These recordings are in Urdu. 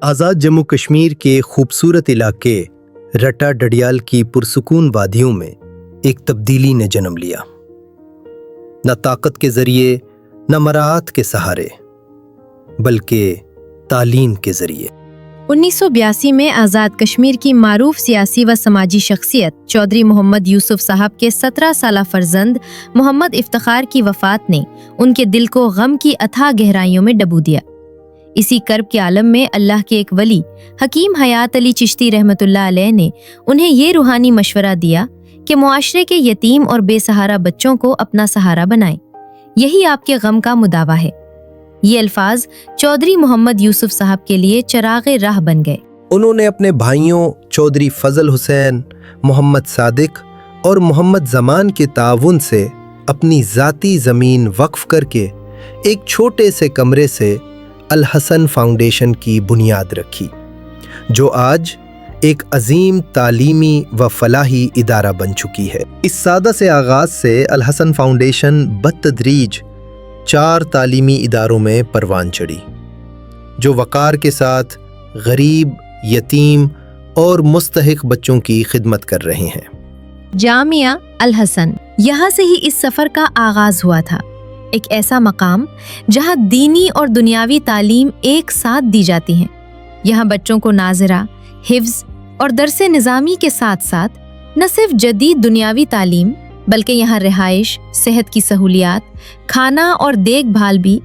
آزاد جموں کشمیر کے خوبصورت علاقے رٹا ڈڈیال کی پرسکون وادیوں میں ایک تبدیلی نے جنم لیا، نہ طاقت کے ذریعے، نہ مراعات کے سہارے، بلکہ تعلیم کے ذریعے۔ 1982 میں آزاد کشمیر کی معروف سیاسی و سماجی شخصیت چودھری محمد یوسف صاحب کے 17 سالہ فرزند محمد افتخار کی وفات نے ان کے دل کو غم کی اتھاہ گہرائیوں میں ڈبو دیا۔ اسی کرب کے عالم میں اللہ کے ایک ولی حکیم حیات علی چشتی رحمۃ اللہ علیہ نے انہیں یہ روحانی مشورہ دیا کہ معاشرے کے یتیم اور بے سہارا بچوں کو اپنا سہارا بنائیں، یہی آپ کے غم کا مداوا ہے۔ یہ الفاظ چودھری محمد یوسف صاحب کے لیے چراغ راہ بن گئے۔ انہوں نے اپنے بھائیوں چودھری فضل حسین، محمد صادق اور محمد زمان کے تعاون سے اپنی ذاتی زمین وقف کر کے ایک چھوٹے سے کمرے سے الحسن فاؤنڈیشن کی بنیاد رکھی، جو آج ایک عظیم تعلیمی و فلاحی ادارہ بن چکی ہے۔ اس سادہ سے آغاز سے الحسن فاؤنڈیشن بتدریج 4 تعلیمی اداروں میں پروان چڑھی، جو وقار کے ساتھ غریب، یتیم اور مستحق بچوں کی خدمت کر رہے ہیں۔ جامعہ الحسن، یہاں سے ہی اس سفر کا آغاز ہوا تھا، ایک ایسا مقام جہاں دینی اور دنیاوی تعلیم ایک ساتھ دی جاتی ہیں۔ یہاں بچوں کو ناظرہ، حفظ اور درس نظامی کے ساتھ ساتھ نہ صرف جدید دنیاوی تعلیم بلکہ یہاں رہائش، صحت کی سہولیات، کھانا اور دیکھ بھال بھی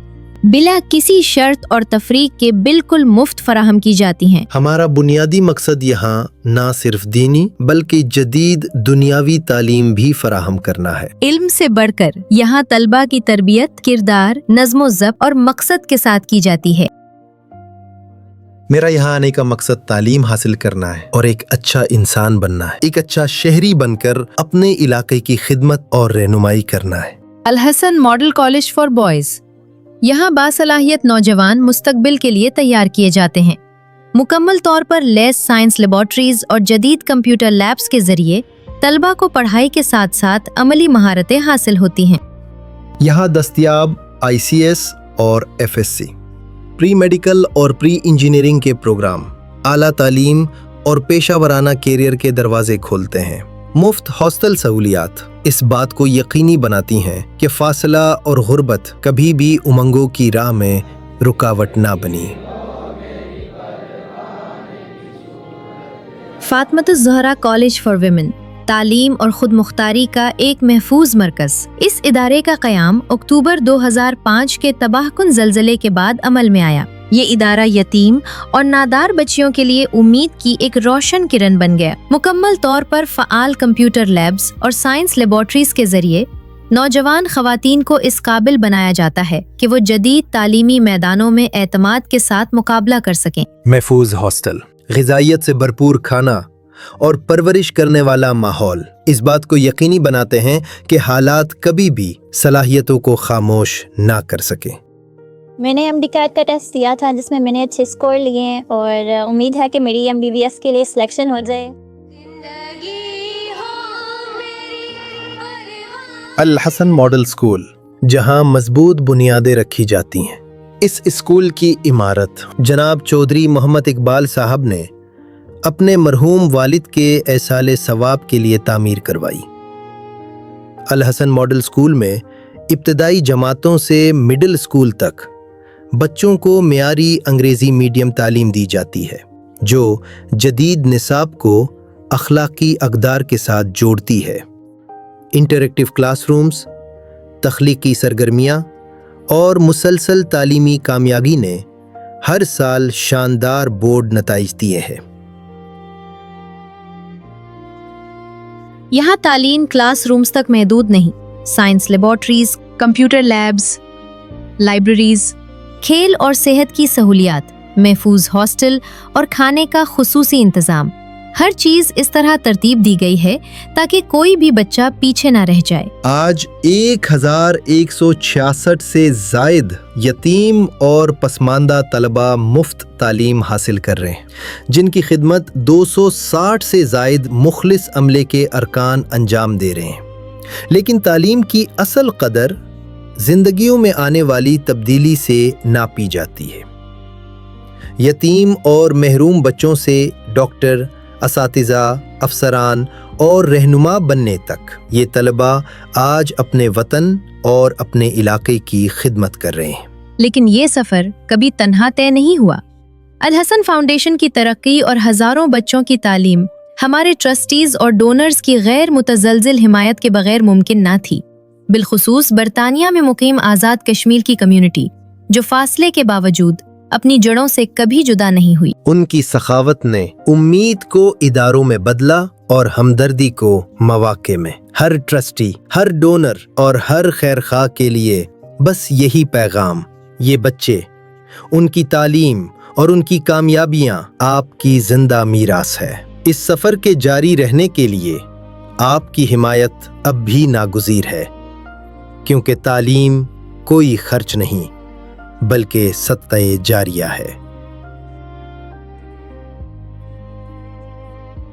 بلا کسی شرط اور تفریق کے بالکل مفت فراہم کی جاتی ہیں۔ ہمارا بنیادی مقصد یہاں نہ صرف دینی بلکہ جدید دنیاوی تعلیم بھی فراہم کرنا ہے۔ علم سے بڑھ کر یہاں طلبہ کی تربیت کردار، نظم و ضبط اور مقصد کے ساتھ کی جاتی ہے۔ میرا یہاں آنے کا مقصد تعلیم حاصل کرنا ہے اور ایک اچھا انسان بننا ہے، ایک اچھا شہری بن کر اپنے علاقے کی خدمت اور رہنمائی کرنا ہے۔ الحسن ماڈل کالج فار بوائز، یہاں باصلاحیت نوجوان مستقبل کے لیے تیار کیے جاتے ہیں۔ مکمل طور پر لیس سائنس لیبارٹریز اور جدید کمپیوٹر لیبز کے ذریعے طلبہ کو پڑھائی کے ساتھ ساتھ عملی مہارتیں حاصل ہوتی ہیں۔ یہاں دستیاب ICS اور FSC، پری میڈیکل اور پری انجینئرنگ کے پروگرام، اعلیٰ تعلیم اور پیشہ ورانہ کیریئر کے دروازے کھولتے ہیں۔ مفت ہاسٹل سہولیات اس بات کو یقینی بناتی ہیں کہ فاصلہ اور غربت کبھی بھی امنگوں کی راہ میں رکاوٹ نہ بنی۔ فاطمۃ الزہرا کالج فار ویمن، تعلیم اور خود مختاری کا ایک محفوظ مرکز۔ اس ادارے کا قیام اکتوبر 2005 کے تباہ کن زلزلے کے بعد عمل میں آیا۔ یہ ادارہ یتیم اور نادار بچیوں کے لیے امید کی ایک روشن کرن بن گیا۔ مکمل طور پر فعال کمپیوٹر لیبز اور سائنس لیبارٹریز کے ذریعے نوجوان خواتین کو اس قابل بنایا جاتا ہے کہ وہ جدید تعلیمی میدانوں میں اعتماد کے ساتھ مقابلہ کر سکیں۔ محفوظ ہاسٹل، غذائیت سے بھرپور کھانا اور پرورش کرنے والا ماحول اس بات کو یقینی بناتے ہیں کہ حالات کبھی بھی صلاحیتوں کو خاموش نہ کر سکیں۔ میں نے MD-CAT کا ٹیسٹ دیا تھا جس میں میں نے اچھے اسکور لیے ہیں اور امید ہے کہ میری MBBS کے لیے سلیکشن ہو جائے۔ الحسن ماڈل اسکول، جہاں مضبوط بنیادیں رکھی جاتی ہیں۔ اس اسکول کی عمارت جناب چودھری محمد اقبال صاحب نے اپنے مرحوم والد کے ایصال ثواب کے لیے تعمیر کروائی۔ الحسن ماڈل اسکول میں ابتدائی جماعتوں سے مڈل اسکول تک بچوں کو معیاری انگریزی میڈیم تعلیم دی جاتی ہے، جو جدید نصاب کو اخلاقی اقدار کے ساتھ جوڑتی ہے۔ انٹریکٹیو کلاس رومز، تخلیقی سرگرمیاں اور مسلسل تعلیمی کامیابی نے ہر سال شاندار بورڈ نتائج دیے ہیں۔ یہاں تعلیم کلاس رومز تک محدود نہیں، science laboratories, computer labs, libraries, کھیل اور صحت کی سہولیات، محفوظ ہاسٹل اور کھانے کا خصوصی انتظام، ہر چیز اس طرح ترتیب دی گئی ہے تاکہ کوئی بھی بچہ پیچھے نہ رہ جائے۔ آج 1166 سے زائد یتیم اور پسماندہ طلبہ مفت تعلیم حاصل کر رہے ہیں، جن کی خدمت 260 سے زائد مخلص عملے کے ارکان انجام دے رہے ہیں۔ لیکن تعلیم کی اصل قدر زندگیوں میں آنے والی تبدیلی سے ناپی جاتی ہے۔ یتیم اور محروم بچوں سے ڈاکٹر، اساتذہ، افسران اور رہنما بننے تک یہ طلبہ آج اپنے وطن اور اپنے علاقے کی خدمت کر رہے ہیں۔ لیکن یہ سفر کبھی تنہا طے نہیں ہوا۔ الحسن فاؤنڈیشن کی ترقی اور ہزاروں بچوں کی تعلیم ہمارے ٹرسٹیز اور ڈونرز کی غیر متزلزل حمایت کے بغیر ممکن نہ تھی، بالخصوص برطانیہ میں مقیم آزاد کشمیر کی کمیونٹی، جو فاصلے کے باوجود اپنی جڑوں سے کبھی جدا نہیں ہوئی۔ ان کی سخاوت نے امید کو اداروں میں بدلا اور ہمدردی کو مواقع میں۔ ہر ٹرسٹی، ہر ڈونر اور ہر خیر خواہ کے لیے بس یہی پیغام: یہ بچے، ان کی تعلیم اور ان کی کامیابیاں آپ کی زندہ میراث ہے۔ اس سفر کے جاری رہنے کے لیے آپ کی حمایت اب بھی ناگزیر ہے، کیونکہ تعلیم کوئی خرچ نہیں بلکہ صدقہ جاریہ ہے۔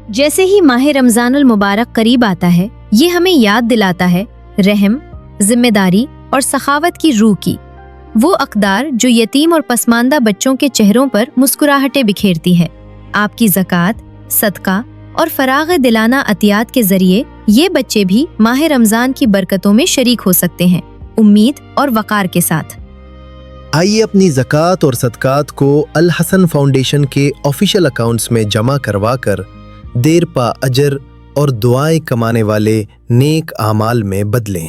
جیسے ہی ماہ رمضان المبارک قریب آتا ہے، یہ ہمیں یاد دلاتا ہے رحم، ذمہ داری اور سخاوت کی روح کی، وہ اقدار جو یتیم اور پسماندہ بچوں کے چہروں پر مسکراہٹیں بکھیرتی ہے۔ آپ کی زکوٰۃ، صدقہ اور فراغ دلانہ عطیات کے ذریعے یہ بچے بھی ماہ رمضان کی برکتوں میں شریک ہو سکتے ہیں، امید اور وقار کے ساتھ۔ آئیے اپنی زکوٰۃ اور صدقات کو الحسن فاؤنڈیشن کے آفیشیل اکاؤنٹس میں جمع کروا کر دیر پا اجر اور دعائیں کمانے والے نیک اعمال میں بدلیں۔